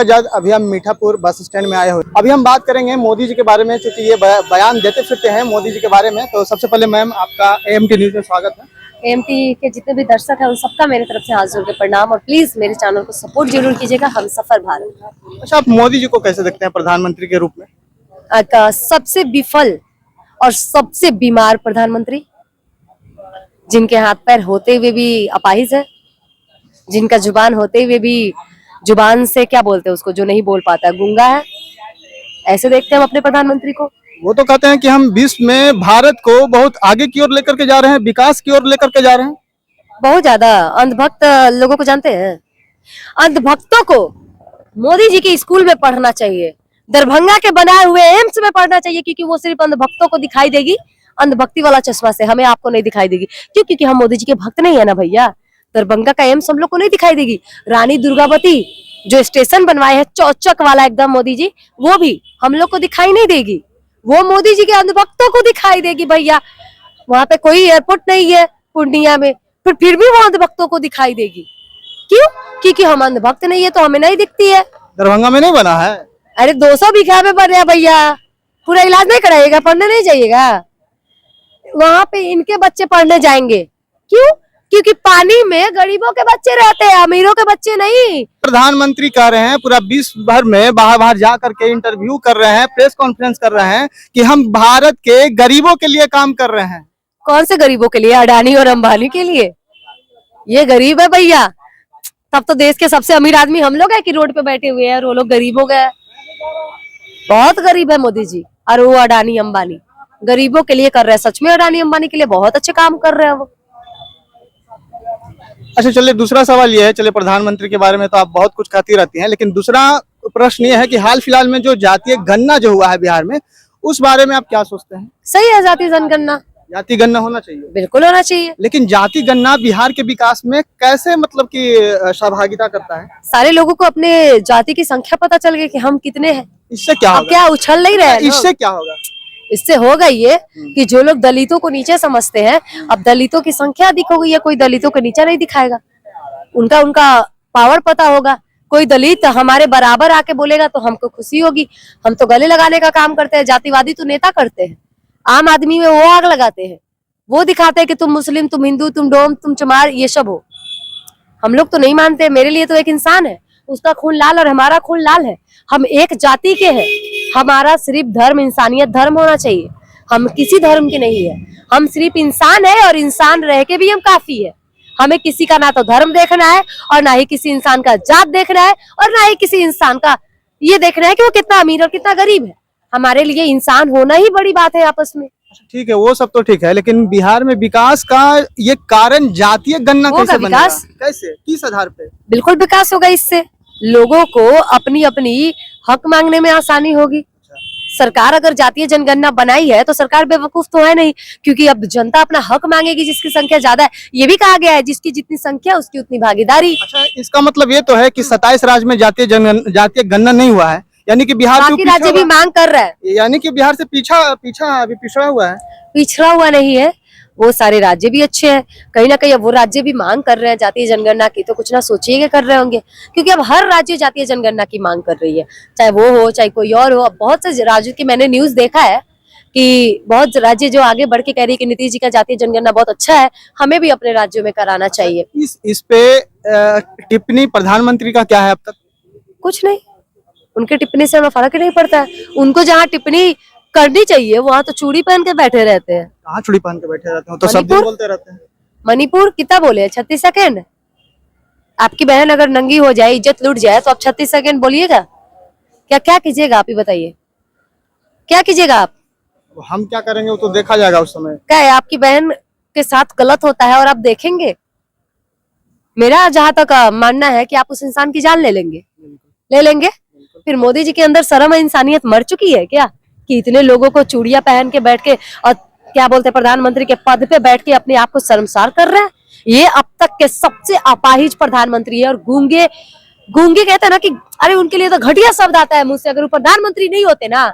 जज अभी हम मीठापुर बस स्टैंड में आए हुए। अभी हम बात करेंगे मोदी जी के बारे में, क्योंकि ये बयान देते फिरते हैं मोदी जी के बारे में। तो सबसे पहले मैम आपका एएमटी न्यूज में स्वागत है। एएमटी के जितने भी दर्शक हैं उन सबका मेरी तरफ से हाथ जोड़ के प्रणाम, और प्लीज मेरे चैनल को सपोर्ट जरूर कीजिएगा। हम सफर भारत। अच्छा, आप मोदी जी को कैसे देखते हैं प्रधानमंत्री के रूप में? सबसे विफल और सबसे बीमार प्रधानमंत्री, जिनके हाथ पैर होते हुए भी अपाहिज है, जिनका जुबान होते हुए भी जुबान से क्या बोलते हैं उसको जो नहीं बोल पाता, गूंगा है। ऐसे देखते हैं हम अपने प्रधानमंत्री को। वो तो कहते हैं कि हम विश्व में भारत को बहुत आगे की ओर लेकर के जा रहे हैं, विकास की ओर लेकर के जा रहे हैं। बहुत ज्यादा अंधभक्त लोगों को जानते हैं। अंधभक्तों को मोदी जी के स्कूल में पढ़ना चाहिए, दरभंगा के बनाए हुए एम्स में पढ़ना चाहिए, क्योंकि वो सिर्फ अंधभक्तों को दिखाई देगी। अंधभक्ति वाला चश्मा से हमें आपको नहीं दिखाई देगी। क्यों? क्योंकि हम मोदी जी के भक्त नहीं है ना भैया। दरभंगा का एम्स हम लोग को नहीं दिखाई देगी। रानी दुर्गावती जो स्टेशन बनवाए है चौचक वाला एकदम मोदी जी, वो भी हम लोग को दिखाई नहीं देगी। वो मोदी जी के अंधभक्तों को दिखाई देगी भैया। वहां पे कोई एयरपोर्ट नहीं है पूर्णिया में, फिर भी वो अंधभक्तों को दिखाई देगी। क्यों? क्योंकि हम अंधभक्त नहीं है तो हमें नहीं दिखती है। दरभंगा में नहीं बना है? अरे 200 बीघा में बन रहा भैया। पूरा इलाज नहीं कराइएगा? पढ़ने नहीं जाइएगा? वहां पे इनके बच्चे पढ़ने जाएंगे। क्यों? क्योंकि पानी में गरीबों के बच्चे रहते हैं, अमीरों के बच्चे नहीं। प्रधानमंत्री कह रहे हैं पूरा विश्व भर में बाहर बाहर जा करके इंटरव्यू कर रहे हैं, प्रेस कॉन्फ्रेंस कर रहे हैं कि हम भारत के गरीबों के लिए काम कर रहे हैं। कौन से गरीबों के लिए? अडानी और अंबानी के लिए? ये गरीब है भैया। तब तो देश के सबसे अमीर आदमी हम लोग है कि रोड पे बैठे हुए हैं और वो लोग गरीब हो गए। बहुत गरीब है मोदी जी और वो अडानी अंबानी गरीबों के लिए कर रहे हैं। सच में अडानी अंबानी के लिए बहुत अच्छे काम कर रहे हैं वो। अच्छा चलिए, दूसरा सवाल ये है, चलिए प्रधानमंत्री के बारे में तो आप बहुत कुछ कहती रहती हैं, लेकिन दूसरा प्रश्न ये है कि हाल फिलहाल में जो जातीय गणना जो हुआ है बिहार में, उस बारे में आप क्या सोचते हैं? सही है जातीय जनगणना, जाति गणना होना चाहिए, बिल्कुल होना चाहिए। लेकिन जाति गणना बिहार के विकास में कैसे मतलब कि सहभागिता करता है? सारे लोगों को अपने जाति की संख्या पता चल गई कि हम कितने हैं। इससे क्या होगा? क्या उछल नहीं रहे हैं? इससे क्या होगा? इससे होगा ये कि जो लोग दलितों को नीचे समझते हैं, अब दलितों की संख्या अधिक हो गई है, कोई दलितों को नीचे नहीं दिखाएगा। उनका पावर पता होगा। कोई दलित हमारे बराबर आके बोलेगा तो हमको खुशी होगी। हम तो गले लगाने का काम करते हैं, जातिवादी तो नेता करते हैं। आम आदमी में वो आग लगाते हैं, वो दिखाते हैं कि तुम मुस्लिम, तुम हिंदू, तुम डोम, तुम चमार, ये सब हो। हम लोग तो नहीं मानते। मेरे लिए तो एक इंसान है, उसका खून लाल और हमारा खून लाल है। हम एक जाति के हैं। हमारा सिर्फ धर्म इंसानियत धर्म होना चाहिए। हम किसी धर्म के नहीं है, हम सिर्फ इंसान है, और इंसान रह के भी हम काफी है। हमें किसी का ना तो धर्म देखना है, और ना ही किसी इंसान का जात देखना है, और ना ही किसी इंसान का ये देखना है कि वो कितना अमीर और कितना गरीब है। हमारे लिए इंसान होना ही बड़ी बात है आपस में। ठीक है, वो सब तो ठीक है, लेकिन बिहार में विकास का ये कारण जातीय गणना कैसे बनेगा? कैसे, किस आधार पे? बिल्कुल विकास होगा। इससे लोगों को अपनी अपनी हक मांगने में आसानी होगी। सरकार अगर जातीय जनगणना बनाई है तो सरकार बेवकूफ तो है नहीं, क्योंकि अब जनता अपना हक मांगेगी जिसकी संख्या ज्यादा है। ये भी कहा गया है जिसकी जितनी संख्या उसकी उतनी भागीदारी। अच्छा, इसका मतलब ये तो है कि 27 राज्य में जातीय गणना नहीं हुआ है, यानी कि बिहार बाकी राज्य भी मांग कर रहा है, यानी कि बिहार से पिछड़ा हुआ है। पिछड़ा हुआ नहीं है, वो सारे राज्य भी अच्छे हैं। कहीं ना कहीं अब वो राज्य भी मांग कर रहे हैं जातीय जनगणना की, तो कुछ ना सोचिए कर रहे होंगे, क्योंकि अब हर राज्य जातीय जनगणना की मांग कर रही है, चाहे वो हो चाहे कोई और हो। अब बहुत से राज्यों की मैंने न्यूज देखा है कि बहुत राज्य जो आगे बढ़ के कह रही है कि नीतीश जी का जातीय जनगणना बहुत अच्छा है, हमें भी अपने राज्यों में कराना चाहिए। इस पे टिप्पणी प्रधानमंत्री का क्या है अब तक? कुछ नहीं, उनके टिप्पणी से हमें फर्क ही नहीं पड़ता है। उनको जहाँ टिप्पणी करनी चाहिए वहाँ तो चूड़ी पहन के बैठे रहते हैं। कहाँ चूड़ी पहन के बैठे रहते हैं? तो सब दिन बोलते रहते हैं। मणिपुर कितना बोले? 36 सेकेंड। आपकी बहन अगर नंगी हो जाए, इज्जत लूट जाए, तो आप 36 सेकेंड बोलिएगा? क्या कीजिएगा आप ही बताइए, क्या कीजिएगा आप? हम क्या करेंगे वो तो देखा जाएगा उस समय। क्या है, आपकी बहन के साथ गलत होता है और आप देखेंगे? मेरा जहां तक मानना है कि आप उस इंसान की जान ले लेंगे। फिर मोदी जी के अंदर शर्म इंसानियत मर चुकी है क्या, कि इतने लोगों को चूड़ियां पहन के बैठ के और क्या बोलते हैं प्रधानमंत्री के पद पे बैठ के अपने आप को शर्मसार कर रहा है? ये अब तक के सबसे अपाहिज प्रधानमंत्री है। और गूंगे कहते हैं ना कि अरे उनके लिए तो घटिया शब्द आता है मुझ से। अगर वो प्रधानमंत्री नहीं होते ना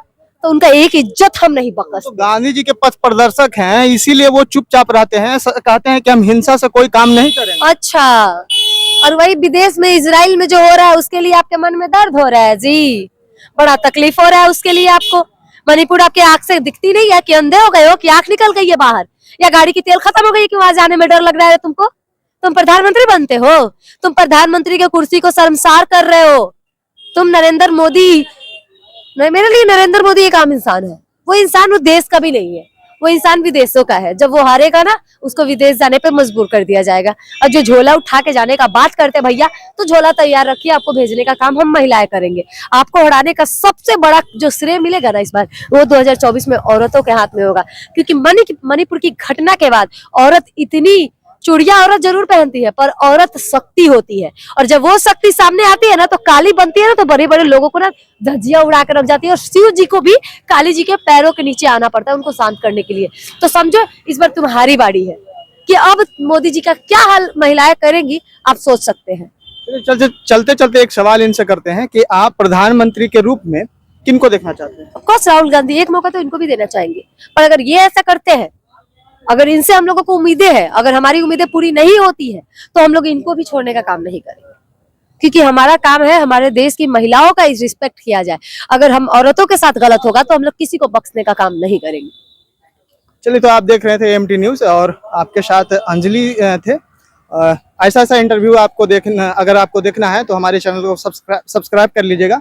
तो उनका एक इज्जत हम नहीं बख्श। तो गांधी जी के पथ प्रदर्शक हैं, इसीलिए वो चुपचाप रहते हैं, कहते हैं कि हम हिंसा से कोई काम नहीं करेंगे। अच्छा, और वही विदेश में इजराइल में जो हो रहा है उसके लिए आपके मन में दर्द हो रहा है जी, बड़ा तकलीफ हो रहा है उसके लिए आपको। मणिपुर आपके आंख से दिखती नहीं है कि अंधे हो गए हो कि आंख निकल गई है बाहर, या गाड़ी की तेल खत्म हो गई कि वहां जाने में डर लग रहा है तुमको? तुम प्रधानमंत्री बनते हो, तुम प्रधानमंत्री के कुर्सी को शर्मसार कर रहे हो। तुम नरेंद्र मोदी, मेरे लिए नरेंद्र मोदी एक आम इंसान है, वो इंसान वो देश का भी नहीं है, वो इंसान विदेशों का है। जब वो हारेगा ना उसको विदेश जाने पे मजबूर कर दिया जाएगा। और जो झोला उठा के जाने का बात करते हैं भैया, तो झोला तैयार रखिए, आपको भेजने का काम हम महिलाएं करेंगे। आपको हराने का सबसे बड़ा जो श्रेय मिलेगा ना इस बार, वो 2024 में औरतों के हाथ में होगा। क्योंकि मणिपुर की घटना के बाद औरत इतनी, चूड़ियां औरत जरूर पहनती है पर औरत शक्ति होती है, और जब वो शक्ति सामने आती है ना तो काली बनती है ना, तो बड़े बड़े लोगों को ना धज्जियां उड़ा कर रख जाती है। और शिव जी को भी काली जी के पैरों के नीचे आना पड़ता है उनको शांत करने के लिए। तो समझो इस बार तुम्हारी बारी है कि अब मोदी जी का क्या हाल महिलाएं करेंगी, आप सोच सकते हैं। चलते चलते एक सवाल इनसे करते हैं कि आप प्रधानमंत्री के रूप में किनको देखना चाहते हैं? ऑफ कोर्स राहुल गांधी, एक मौका तो इनको भी देना चाहेंगे। पर अगर ये ऐसा करते हैं, अगर इनसे हम लोगों को उम्मीदें हैं, अगर हमारी उम्मीदें पूरी नहीं होती है, तो हम लोग इनको भी छोड़ने का काम नहीं करेंगे। क्योंकि हमारा काम है हमारे देश की महिलाओं का रिस्पेक्ट किया जाए। अगर हम औरतों के साथ गलत होगा तो हम लोग किसी को बख्शने का काम नहीं करेंगे। चलिए, तो आप देख रहे थे एएमटी न्यूज और आपके साथ अंजलि थे। ऐसा इंटरव्यू आपको देखना, अगर आपको देखना है तो हमारे चैनल को सब्सक्राइब कर लीजिएगा।